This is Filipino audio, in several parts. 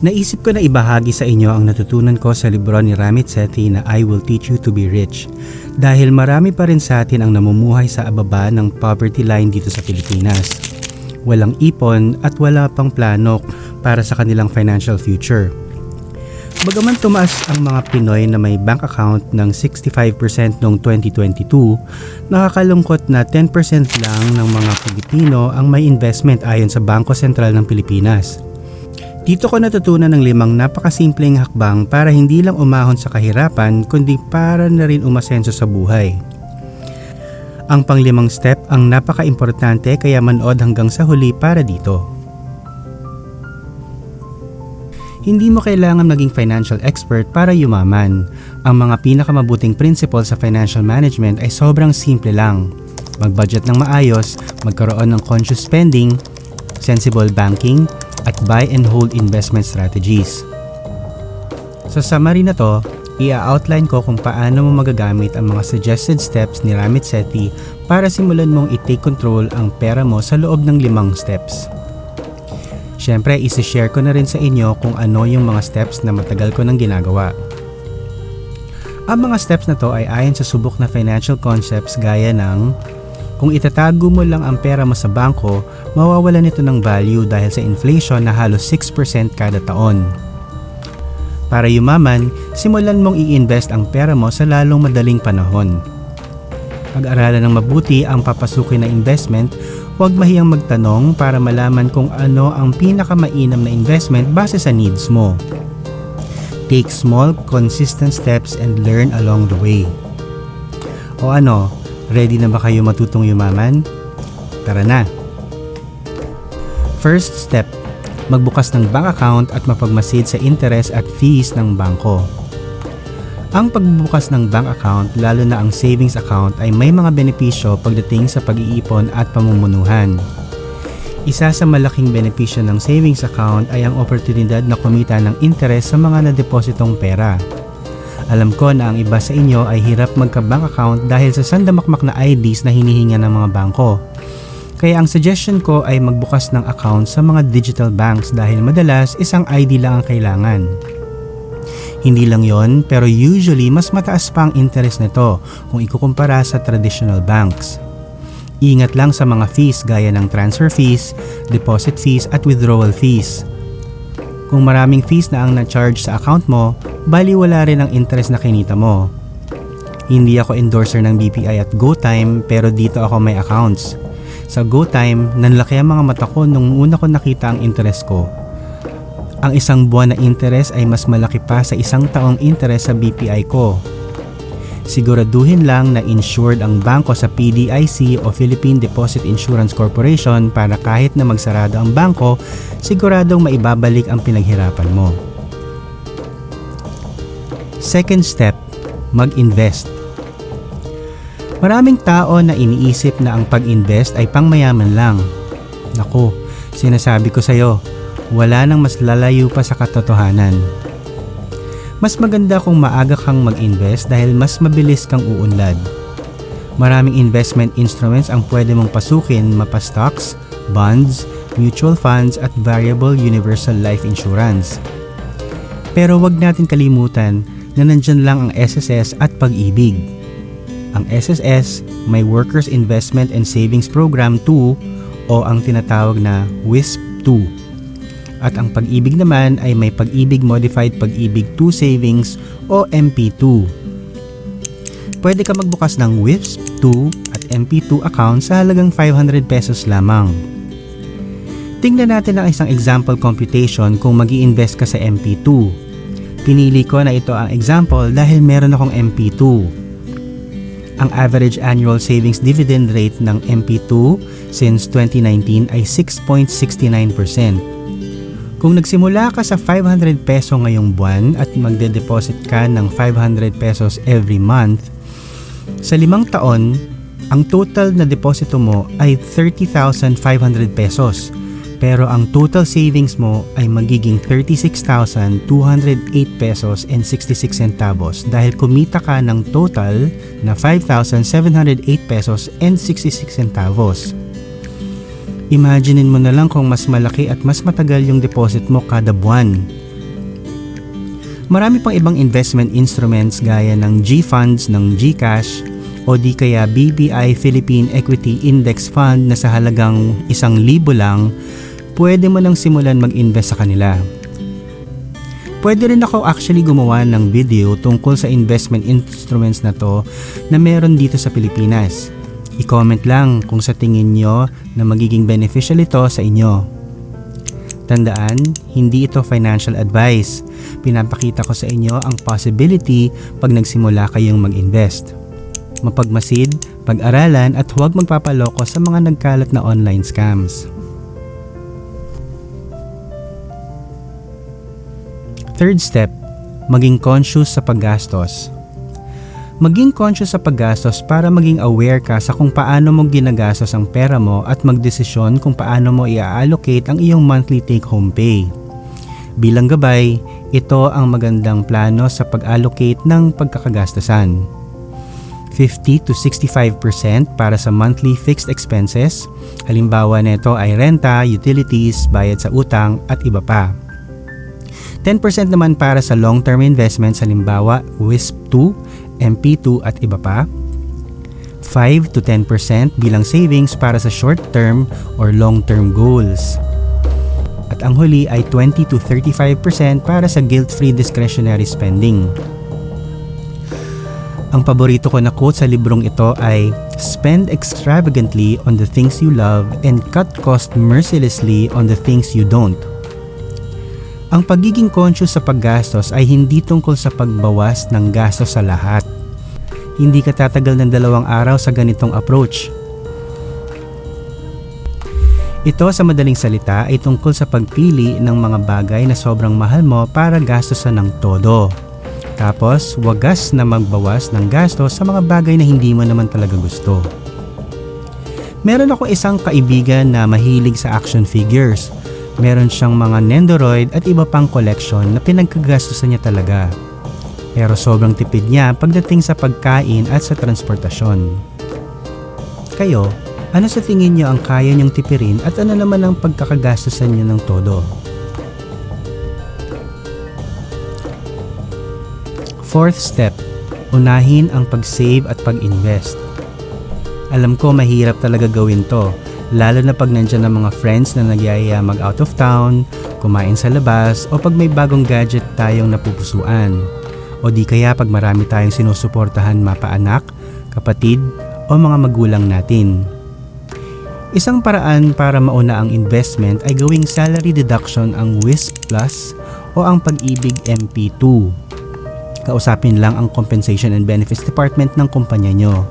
Naisip ko na ibahagi sa inyo ang natutunan ko sa libro ni Ramit Sethi na I Will Teach You to Be Rich dahil marami pa rin sa atin ang namumuhay sa ababa ng poverty line dito sa Pilipinas. Walang ipon at wala pang plano para sa kanilang financial future. Bagaman tumaas ang mga Pinoy na may bank account ng 65% noong 2022, nakakalungkot na 10% lang ng mga Pilipino ang may investment ayon sa Bangko Sentral ng Pilipinas. Dito ko natutunan ng 5 napakasimpleng hakbang para hindi lang umahon sa kahirapan kundi para na rin umasenso sa buhay. Ang pang-5 step ang napaka-importante kaya manood hanggang sa huli para dito. Hindi mo kailangan maging financial expert para yumaman. Ang mga pinakamabuting principle sa financial management ay sobrang simple lang. Mag-budget ng maayos, magkaroon ng conscious spending, sensible banking, at buy and hold investment strategies. Sa summary na to, i-outline ko kung paano mo magagamit ang mga suggested steps ni Ramit Sethi para simulan mong i-take control ang pera mo sa loob ng 5 steps. Siyempre, isi-share ko na rin sa inyo kung ano yung mga steps na matagal ko nang ginagawa. Ang mga steps na to ay ayon sa subok na financial concepts gaya ng kung itatago mo lang ang pera mo sa bangko, mawawalan ito ng value dahil sa inflation na halos 6% kada taon. Para yumaman, simulan mong i-invest ang pera mo sa lalong madaling panahon. Pag-aralan ng mabuti ang papasukin na investment, huwag mahiyang magtanong para malaman kung ano ang pinakamainam na investment base sa needs mo. Take small, consistent steps and learn along the way. O ano, ready na ba kayo matutong yumaman? Tara na! First step, magbukas ng bank account at mapagmasid sa interest at fees ng bangko. Ang pagbubukas ng bank account, lalo na ang savings account, ay may mga benepisyo pagdating sa pag-iipon at pamumunuhan. Isa sa malaking benepisyo ng savings account ay ang oportunidad na kumita ng interest sa mga nadepositong pera. Alam ko na ang iba sa inyo ay hirap magka-bank account dahil sa sandamakmak na IDs na hinihinga ng mga bangko. Kaya ang suggestion ko ay magbukas ng account sa mga digital banks dahil madalas isang ID lang ang kailangan. Hindi lang yon, pero usually mas mataas pa ang interest nito kung ikukumpara sa traditional banks. Ingat lang sa mga fees gaya ng transfer fees, deposit fees at withdrawal fees. Kung maraming fees na ang na-charge sa account mo, bali wala rin ang interest na kinita mo. Hindi ako endorser ng BPI at GoTyme pero dito ako may accounts. Sa GoTyme, nanlaki ang mga mata ko nung una ko nakita ang interest ko. Ang isang buwan na interest ay mas malaki pa sa isang taong interest sa BPI ko. Siguraduhin lang na insured ang bangko sa PDIC o Philippine Deposit Insurance Corporation para kahit na magsarado ang bangko, siguradong maibabalik ang pinaghirapan mo. Second step, mag-invest. Maraming tao na iniisip na ang pag-invest ay pangmayaman lang. Naku, sinasabi ko sa'yo, wala nang mas lalayo pa sa katotohanan. Mas maganda kung maaga kang mag-invest dahil mas mabilis kang uunlad. Maraming investment instruments ang pwede mong pasukin mapa stocks, bonds, mutual funds at variable universal life insurance. Pero wag natin kalimutan na nandyan lang ang SSS at Pag-ibig. Ang SSS may Workers Investment and Savings Program 2 o ang tinatawag na WISP 2. At ang Pag-ibig naman ay may Pag-ibig Modified Pag-ibig 2 Savings o MP2. Pwede ka magbukas ng WISP 2 at MP2 account sa halagang 500 pesos lamang. Tingnan natin ang isang example computation kung mag-i-invest ka sa MP2. Pinili ko na ito ang example dahil meron akong MP2. Ang average annual savings dividend rate ng MP2 since 2019 ay 6.69%. Kung nagsimula ka sa 500 peso ngayong buwan at magde-deposit ka ng 500 pesos every month, sa 5 taon, ang total na deposito mo ay 30,500 pesos. Pero ang total savings mo ay magiging 36,208 pesos and 66 centavos dahil kumita ka ng total na 5,708 pesos and 66 centavos. Imaginein mo na lang kung mas malaki at mas matagal yung deposit mo kada buwan. Marami pang ibang investment instruments gaya ng G-Funds ng GCash o di kaya BPI Philippine Equity Index Fund na sa halagang 1,000 lang, pwede mo nang simulan mag-invest sa kanila. Pwede rin ako actually gumawa ng video tungkol sa investment instruments na to na meron dito sa Pilipinas. I-comment lang kung sa tingin nyo na magiging beneficial ito sa inyo. Tandaan, hindi ito financial advice. Pinapakita ko sa inyo ang possibility pag nagsimula kayong mag-invest. Mapagmasid, pag-aralan at huwag magpapaloko sa mga nagkalat na online scams. Third step, maging conscious sa paggastos. Maging conscious sa paggastos para maging aware ka sa kung paano mo ginagastos ang pera mo at magdesisyon kung paano mo i-allocate ang iyong monthly take-home pay. Bilang gabay, ito ang magandang plano sa pag-allocate ng pagkakagastusan. 50 to 65% para sa monthly fixed expenses, halimbawa nito ay renta, utilities, bayad sa utang at iba pa. 10% naman para sa long-term investments, halimbawa WISP2, MP2 at iba pa. 5 to 10% bilang savings para sa short-term or long-term goals. At ang huli ay 20 to 35% para sa guilt-free discretionary spending. Ang paborito ko na quote sa librong ito ay, "Spend extravagantly on the things you love and cut cost mercilessly on the things you don't." Ang pagiging conscious sa paggastos ay hindi tungkol sa pagbawas ng gastos sa lahat. Hindi ka tatagal ng 2 araw sa ganitong approach. Ito sa madaling salita ay tungkol sa pagpili ng mga bagay na sobrang mahal mo para gastosan ng todo. Tapos, wagas na magbawas ng gastos sa mga bagay na hindi mo naman talaga gusto. Meron ako isang kaibigan na mahilig sa action figures. Meron siyang mga Nendoroid at iba pang collection na pinagkagastusan niya talaga. Pero sobrang tipid niya pagdating sa pagkain at sa transportasyon. Kayo, ano sa tingin niyo ang kaya niyong tipirin at ano naman ang pagkakagastusan niyo ng todo? Fourth step, unahin ang pag-save at pag-invest. Alam ko mahirap talaga gawin to. Lalo na pag nandyan ang mga friends na nagyayaya mag-out of town, kumain sa labas, o pag may bagong gadget tayong napupusuan. O di kaya pag marami tayong sinusuportahan mapaanak, kapatid, o mga magulang natin. Isang paraan para mauna ang investment ay gawing salary deduction ang WISP Plus o ang Pag-ibig MP2. Kausapin lang ang Compensation and Benefits Department ng kumpanya nyo.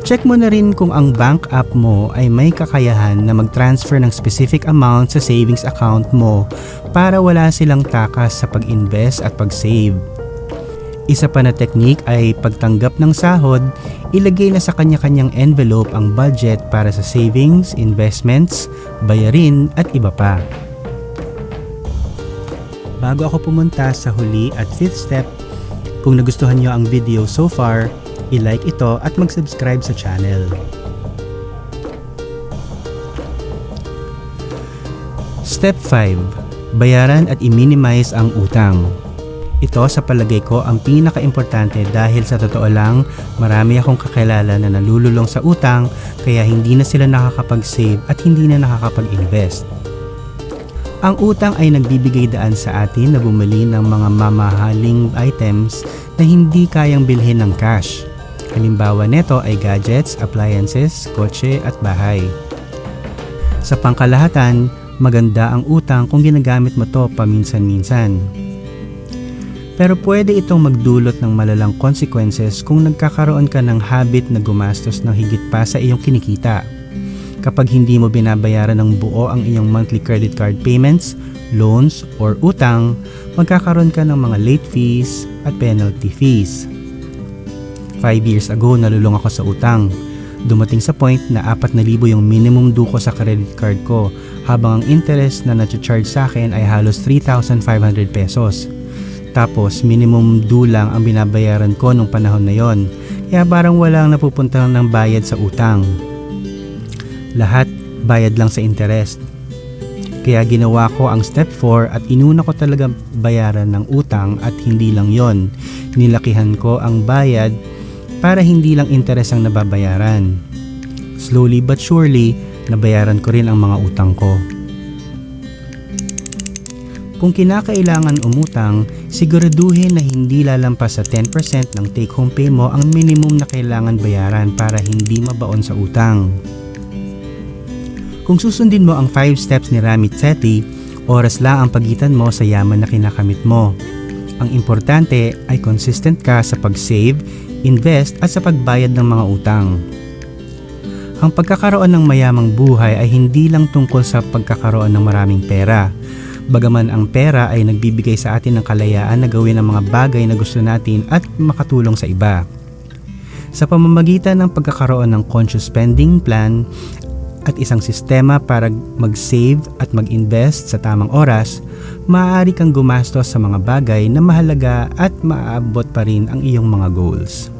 Check mo na rin kung ang bank app mo ay may kakayahan na mag-transfer ng specific amount sa savings account mo para wala silang takas sa pag-invest at pag-save. Isa pa na technique ay pagtanggap ng sahod, ilagay na sa kanya-kanyang envelope ang budget para sa savings, investments, bayarin at iba pa. Bago ako pumunta sa huli at 5th step, kung nagustuhan nyo ang video so far, i-like ito at mag-subscribe sa channel. Step 5. Bayaran at i-minimize ang utang. Ito sa palagay ko ang pinaka-importante dahil sa totoo lang, marami akong kakilala na nalululong sa utang kaya hindi na sila nakakapag-save at hindi na nakakapag-invest. Ang utang ay nagbibigay daan sa atin na bumili ng mga mamahaling items na hindi kayang bilhin ng cash. Halimbawa nito ay gadgets, appliances, kotse at bahay. Sa pangkalahatan, maganda ang utang kung ginagamit mo to paminsan-minsan. Pero pwede itong magdulot ng malalang consequences kung nagkakaroon ka ng habit na gumastos ng higit pa sa iyong kinikita. Kapag hindi mo binabayaran ng buo ang iyong monthly credit card payments, loans, or utang, magkakaroon ka ng mga late fees at penalty fees. 5 years ago, nalulung ako sa utang. Dumating sa point na 4,000 yung minimum due ko sa credit card ko, habang ang interest na na-charge sa akin ay halos 3,500 pesos. Tapos minimum due lang ang binabayaran ko nung panahon na yon, kaya parang walang napupunta ng bayad sa utang. Lahat bayad lang sa interest. Kaya ginawa ko ang step 4 at inuna ko talaga bayaran ng utang at hindi lang yon. Nilakihan ko ang bayad para hindi lang interes ang nababayaran. Slowly but surely, nabayaran ko rin ang mga utang ko. Kung kinakailangan umutang, siguraduhin na hindi lalampas sa 10% ng take-home pay mo ang minimum na kailangan bayaran para hindi mabaon sa utang. Kung susundin mo ang 5 steps ni Ramit Sethi, oras lang ang pagitan mo sa yaman na kinakamit mo. Ang importante ay consistent ka sa pag-save, invest at sa pagbayad ng mga utang. Ang pagkakaroon ng mayamang buhay ay hindi lang tungkol sa pagkakaroon ng maraming pera. Bagaman ang pera ay nagbibigay sa atin ng kalayaan na gawin ang mga bagay na gusto natin at makatulong sa iba. Sa pamamagitan ng pagkakaroon ng conscious spending plan at isang sistema para mag-save at mag-invest sa tamang oras, maaari kang gumastos sa mga bagay na mahalaga at maaabot pa rin ang iyong mga goals.